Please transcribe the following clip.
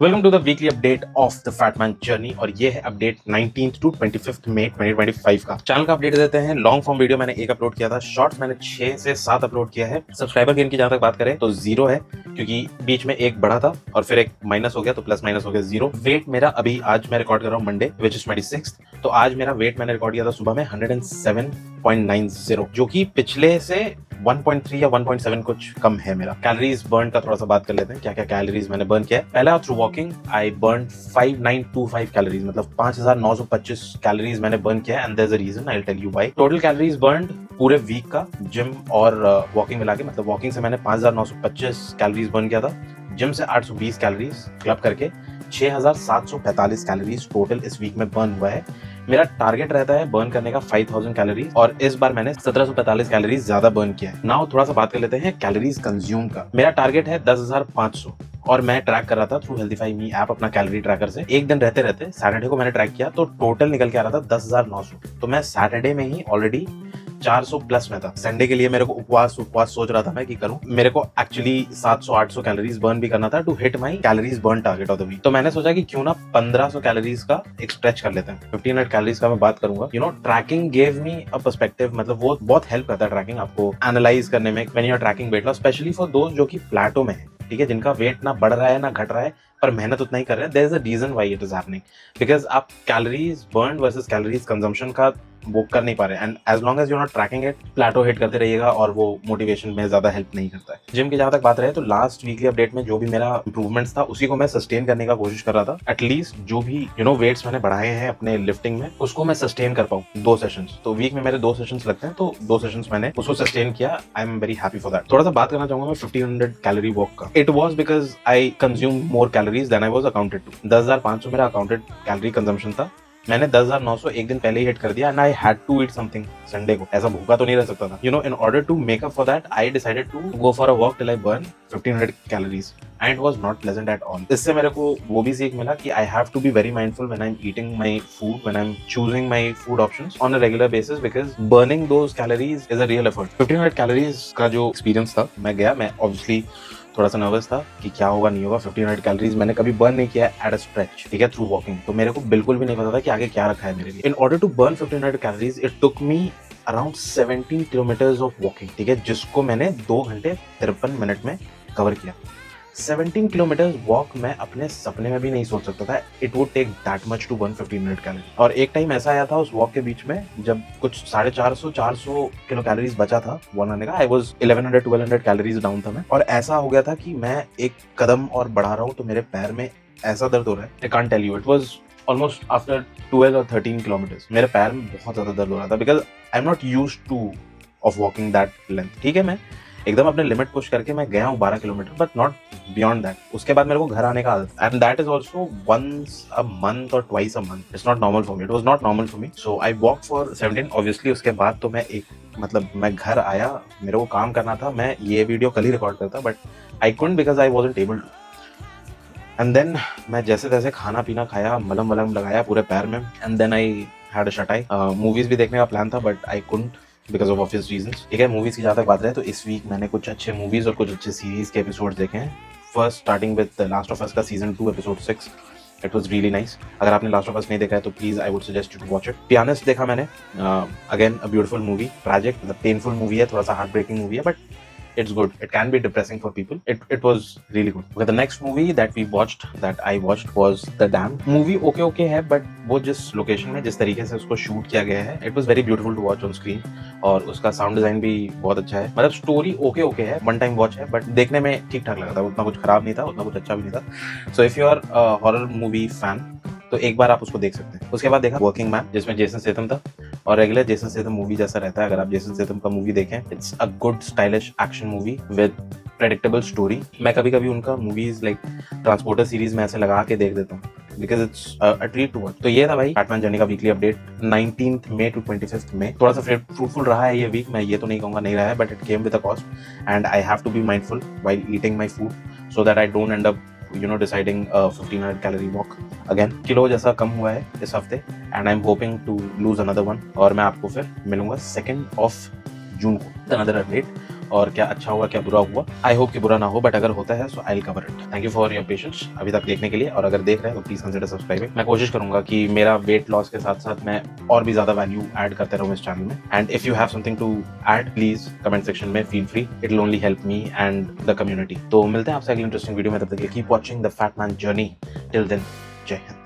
Welcome to the weekly update of the Fatman journey और ये है अपडेट 19th टू 25th मई 2025 का। Channel का अपडेट देते हैं। लॉन्ग फॉर्म वीडियो मैंने 1 अपलोड किया था, शॉर्ट्स मैंने 6 से 7 अपलोड किया है। सब्सक्राइबर गेन की जहां तक बात करें तो 0 है, क्योंकि बीच में एक बढ़ा था और फिर एक माइनस हो गया, तो प्लस माइनस हो गया 0। वेट मेरा अभी आज मैं रिकॉर्ड कर रहा हूँ मंडे विच इज 26, तो आज मेरा वेट मैंने रिकॉर्ड किया था सुबह में 107.90, जो कि पिछले से 1.3 या 1.7 कुछ कम है मेरा। कैलोरीज बर्न का थोड़ा सा बात कर लेते हैं, क्या क्या कैलोरीज मैंने बर्न किया है। पहला through walking I burn 5925 calories, मतलब 5925 कैलोरीज मैंने बर्न किया है। And there is a reason, I will tell you why. Total calories burn पूरे वीक का जिम और वॉकिंग मिला के, मतलब वॉकिंग से मैंने 5925 कैलोरीज बर्न किया था, जिम से 820 कैलोरीज, क्लब करके 6745 कैलोरीज टोटल इस वीक में बर्न हुआ है। मेरा टारगेट रहता है बर्न करने का 5000 कैलोरीज, और इस बार मैंने 1745 कैलोरीज ज्यादा बर्न किया है। नाउ थोड़ा सा बात कर लेते हैं कैलोरीज कंज्यूम का। मेरा टारगेट है 10,500 और मैं ट्रैक कर रहा था थ्रू हेल्थीफाई मी ऐप अपना कैलोरी ट्रैकर से। एक दिन रहते रहते सैटरडे को मैंने ट्रैक किया तो टोटल निकल के आ रहा था 10,900। तो मैं सैटरडे में ही ऑलरेडी 400 प्लस में था। संडे के लिए मेरे को उपवास सोच रहा था मैं कि करूं। मेरे को एक्चुअली 700-800 कैलोरीज बर्न भी करना था to hit my calories burn target of the week. तो मैंने सोचा कि क्यों ना 1500 कैलोरीज का एक स्ट्रेच कर लेते हैं। 1500 कैलोरीज का मैं बात करूंगा। Tracking gave me a perspective, मतलब वो बहुत हेल्प करता है ट्रैकिंग आपको एनालाइज करने में when you are tracking weight loss, specially for दोस्त जो कि प्लेटो में है, ठीक है, जिनका वेट ना बढ़ रहा है ना घट रहा है, पर मेहनत उतना ही कर रहे हैं। There is a reason why it is happening, because आप calories burn versus calories consumption का वो कर नहीं पा रहे, and as long as you not tracking it, plateau hit करते रहिएगा और वो मोटिवेशन में ज्यादा हेल्प नहीं करता है। जिम की जहां तक बात रहे तो लास्ट वीकली अपडेट में जो भी मेरा इंप्रूवमेंट्स था उसी को मैं सस्टेन करने का कोशिश कर रहा था। एटलीस्ट जो भी वेट्स मैंने बढ़ाए हैं अपने लिफ्टिंग में उसको मैं सस्टेन कर पाऊँ 2 सेशंस। तो वीक में मेरे 2 सेशंस लगते हैं, तो 2 सेशंस मैंने उसको सस्टेन किया। I am very happy for that. थोड़ा सा बात करना चाहूंगा मैं 1500 कैलोरी वॉक का। It was because I consume more calories than I was accounted to. 10,500 मेरा अकाउंटेड कैलोरी कंजम्पशन था, मैंने 10,900 एक दिन पहले ही हिट कर दिया, and I had to eat something Sunday को। ऐसा भूखा तो नहीं रह सकता था। In order to make up for that I decided to go for a walk till I burn 1500 calories, and it was not pleasant at all. इससे मेरे को वो भी सीख मिला कि I have to be very mindful when I am eating my food, when I am choosing my food options on a regular basis, because burning those calories is a real effort. 1500 calories का जो experience था, मैं गया, मैं obviously थोड़ा सा nervous था कि क्या होगा नहीं होगा। 1500 कैलोरीज मैंने कभी बर्न नहीं किया एट अ स्ट्रेच, ठीक है, थ्रू वॉकिंग, तो मेरे को बिल्कुल भी नहीं पता था कि आगे क्या रखा है मेरे लिए। In order to burn 1500 calories it took me around 17 kilometres of walking, ठीक है, जिसको मैंने 2 घंटे 53 मिनट में कवर किया। 17 किलोमीटर वॉक मैं अपने सपने में भी नहीं सोच सकता था it would take that much to burn 1500 calorie. और एक टाइम ऐसा आया था उस वॉक के बीच में जब कुछ 450 किलो कैलोरीज बचा था वॉक आने का। आई वाज 1100-1200 कैलोरीज डाउन था मैं, और ऐसा हो गया था कि मैं एक कदम और बढ़ा रहा हूँ तो मेरे पैर में ऐसा दर्द हो रहा है, I can't tell you. It was almost after 12 और 13 किलोमीटर्स मेरे पैर में बहुत ज्यादा दर्द हो रहा था, because I am not used two of walking that length, ठीक है। मैं एकदम अपने लिमिट पुश करके मैं गया हूँ 12 kilometre, but not beyond that. उसके बाद मेरे को घर आने का आदत, and that is also once a month और twice a month. It's not normal for me, it was not normal for me, so I walk for 17। Obviously उसके बाद तो मैं मैं घर आया, मेरे को काम करना था, मैं ये वीडियो कल ही रिकॉर्ड करता, but I couldn't because I wasn't able to. And then मैं जैसे तैसे खाना पीना खाया, मलम वलम लगाया पूरे पैर में, and then I had a shut eye. Movies भी देखने का प्लान था but I couldn't because of obvious reasons, ठीक है। मूवीज की जहाँ तक बात रहे तो इस वीक मैंने कुछ अच्छे मूवीज और कुछ अच्छे सीरीज के एपिसोड देखे हैं। First starting with Last of Us का season 2 episode 6, it was really nice. अगर आपने लास्ट ऑफ अस नहीं देखा है तो please I would suggest you to watch it. Pianist देखा मैंने, again a beautiful movie, tragic, मतलब पेनफुल मूवी है, थोड़ा सा हार्ट ब्रेकिंग मूवी है, but it's good. It can be depressing for people. It was really good. Okay, the next movie that I watched was The Dam. Movie okay है, but वो जिस location में जिस तरीके से उसको शूट किया गया है, it was very beautiful to watch on screen. और उसका साउंड डिजाइन भी बहुत अच्छा है। मतलब स्टोरी ओके है, वन टाइम वॉच है, बट देखने में ठीक ठाक लगा था, उतना कुछ खराब नहीं था, उतना कुछ अच्छा भी नहीं था। So if you are horror movie fan तो एक बार आप उसको देख सकते हैं। उसके बाद देखा वर्किंग मैन, जिसमें जेसन स्टेथम था, और रेगुलर जेसन स्टेथम मूवी जैसा रहता है। अगर आप जेसन स्टेथम का मूवी देखें, it's a good stylish action movie with predictable story. मैं कभी कभी उनका मूवीज लाइक ट्रांसपोर्टर सीरीज में ऐसे लगा के देख देता हूँ because it's a treat to watch. तो ये था भाई फैटमैन जर्नी का वीकली अपडेट 19th मई टू 25th मई। थोड़ा सा फ्रूटफुल रहा है ये वीक, मैं ये तो नहीं कहूंगा नहीं रहा है, but it came with a cost, and I have to be mindful while eating my food so that I don't end up deciding a 1500 calorie walk again। Kilo जैसा कम हुआ है इस हफ्ते, and I am hoping to lose another one, और मैं आपको फिर मिलूंगा 2nd of June को another update और क्या अच्छा हुआ क्या बुरा हुआ। आई होप कि बुरा ना हो, बट अगर होता है so I will cover it. Thank you for your patience अभी तक देखने के लिए, और अगर देख रहे हैं तो प्लीज कंसिडर सब्सक्राइबिंग। मैं कोशिश करूंगा कि मेरा वेट लॉस के साथ साथ मैं और भी ज्यादा वैल्यू ऐड करते रहूं इस चैनल में। And if you have something to add please comment section में feel free, it will only help me and the community. तो मिलते हैं आपसे अगली इंटरेस्टिंग वीडियो में, तब तक keep watching the fat man journey. Till then, जय हिंद।